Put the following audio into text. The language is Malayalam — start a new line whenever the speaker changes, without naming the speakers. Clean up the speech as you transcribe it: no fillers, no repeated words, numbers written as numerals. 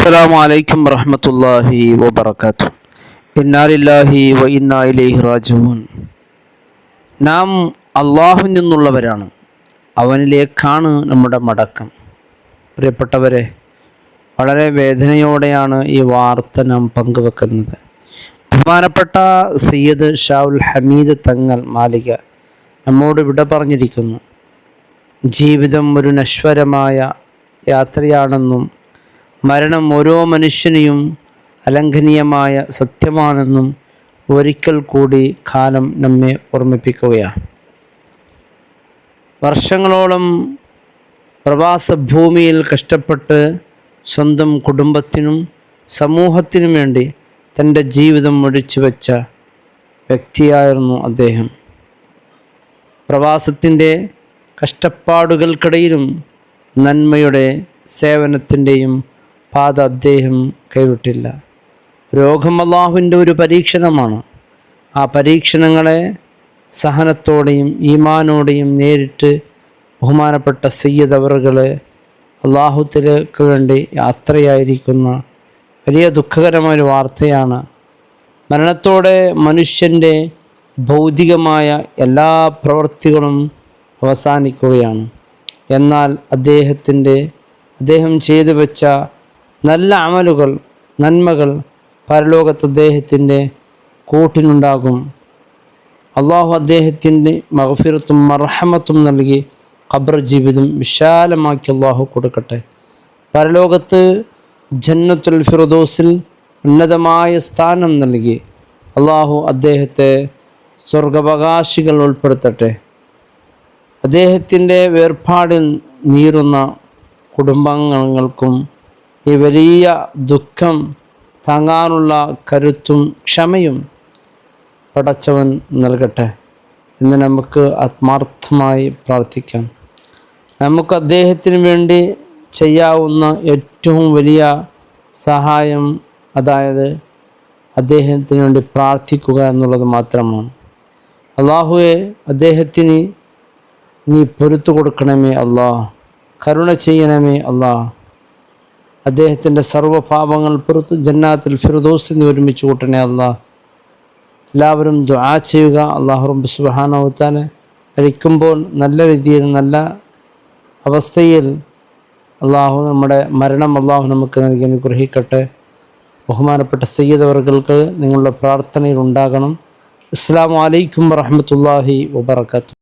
അസ്സലാമു അലൈക്കും വറഹ്മത്തുള്ളാഹി വബറകാതുഹു. ഇന്നാ ലില്ലാഹി വ ഇന്നാ ഇലൈഹി റാജിഊൻ. നാം അള്ളാഹുവിൽ നിന്നുള്ളവരാണ്, അവനിലേക്കാണ് നമ്മുടെ മടക്കം. പ്രിയപ്പെട്ടവരെ, വളരെ വേദനയോടെയാണ് ഈ വാർത്ത നാം പങ്കുവെക്കുന്നത്. ബഹുമാനപ്പെട്ട സയ്യിദ് ഷാഉൽ ഹമീദ് തങ്ങൾ മാലിക നമ്മോട് വിട പറഞ്ഞിരിക്കുന്നു. ജീവിതം ഒരു നശ്വരമായ യാത്രയാണെന്നും മരണം ഓരോ മനുഷ്യനെയും അലംഘനീയമായ സത്യമാണെന്നും ഒരിക്കൽ കൂടി കാലം നമ്മെ ഓർമ്മിപ്പിക്കുകയാണ്. വർഷങ്ങളോളം പ്രവാസഭൂമിയിൽ കഷ്ടപ്പെട്ട് സ്വന്തം കുടുംബത്തിനും സമൂഹത്തിനും വേണ്ടി തൻ്റെ ജീവിതം ഒഴിച്ചുവെച്ച വ്യക്തിയായിരുന്നു അദ്ദേഹം. പ്രവാസത്തിൻ്റെ കഷ്ടപ്പാടുകൾക്കിടയിലും നന്മയുടെ സേവനത്തിൻ്റെയും പാത അദ്ദേഹം കൈവിട്ടില്ല. രോഗം അല്ലാഹുവിൻ്റെ ഒരു പരീക്ഷണമാണ്. ആ പരീക്ഷണങ്ങളെ സഹനത്തോടെയും ഈമാനോടെയും നേരിട്ട് ബഹുമാനപ്പെട്ട സയ്യിദ് അവറുകളെ അല്ലാഹുവിലേക്ക് വേണ്ടി യാത്രയായിരിക്കുന്ന വലിയ ദുഃഖകരമായ വാർത്തയാണ്. മരണത്തോടെ മനുഷ്യൻ്റെ ഭൗതികമായ എല്ലാ പ്രവൃത്തികളും അവസാനിക്കുകയാണ്. എന്നാൽ അദ്ദേഹം ചെയ്തു വെച്ച നല്ല അമലുകൾ, നന്മകൾ പരലോകത്ത് അദ്ദേഹത്തിൻ്റെ കൂട്ടിനുണ്ടാകും. അള്ളാഹു അദ്ദേഹത്തിൻ്റെ മഗ്ഫിറത്തും മർഹമത്തും നൽകി ഖബർ ജീവിതം വിശാലമാക്കി അള്ളാഹു കൊടുക്കട്ടെ. പരലോകത്ത് ജന്നത്തുൽ ഫിർദൗസിൽ ഉന്നതമായ സ്ഥാനം നൽകി അള്ളാഹു അദ്ദേഹത്തെ സ്വർഗാവകാശികൾ ഉൾപ്പെടുത്തട്ടെ. അദ്ദേഹത്തിൻ്റെ വേർപാടിൽ നീറുന്ന കുടുംബാംഗങ്ങൾക്കും ഈ വലിയ ദുഃഖം താങ്ങാനുള്ള കരുത്തും ക്ഷമയും പടച്ചവൻ നൽകട്ടെ എന്ന് നമുക്ക് ആത്മാർത്ഥമായി പ്രാർത്ഥിക്കാം. നമുക്ക് അദ്ദേഹത്തിന് വേണ്ടി ചെയ്യാവുന്ന ഏറ്റവും വലിയ സഹായം, അതായത് അദ്ദേഹത്തിന് വേണ്ടി പ്രാർത്ഥിക്കുക എന്നുള്ളത് മാത്രമാണ്. അള്ളാഹുവെ, അദ്ദേഹത്തിന് നീ പൊരുത്തു കൊടുക്കണമേ അല്ലാഹ്, കരുണ ചെയ്യണമേ അല്ലാഹ്. അദ്ദേഹത്തിൻ്റെ സർവ്വപാപങ്ങൾ പുറത്ത് ജന്നാത്തുൽ ഫിർദൗസിൽ നിന്ന് ഒരുമിച്ച് കൂട്ടണേ അല്ലാഹ്. എല്ലാവരും ദുആ ചെയ്യുക. അല്ലാഹു റബ്ബ് സുബ്ഹാനഹു വ തആല മരിക്കുമ്പോൾ നല്ല രീതിയിൽ, നല്ല അവസ്ഥയിൽ നമ്മുടെ മരണം അല്ലാഹു നമുക്ക് നൽകി അനുഗ്രഹിക്കട്ടെ. ബഹുമാനപ്പെട്ട സയ്യിദ് അവറുകൾക്ക് നിങ്ങളുടെ പ്രാർത്ഥനയിൽ ഉണ്ടാകണം. അസ്സലാമു അലൈക്കും വറഹ്മത്തുള്ളാഹി വബറകാതുഹു.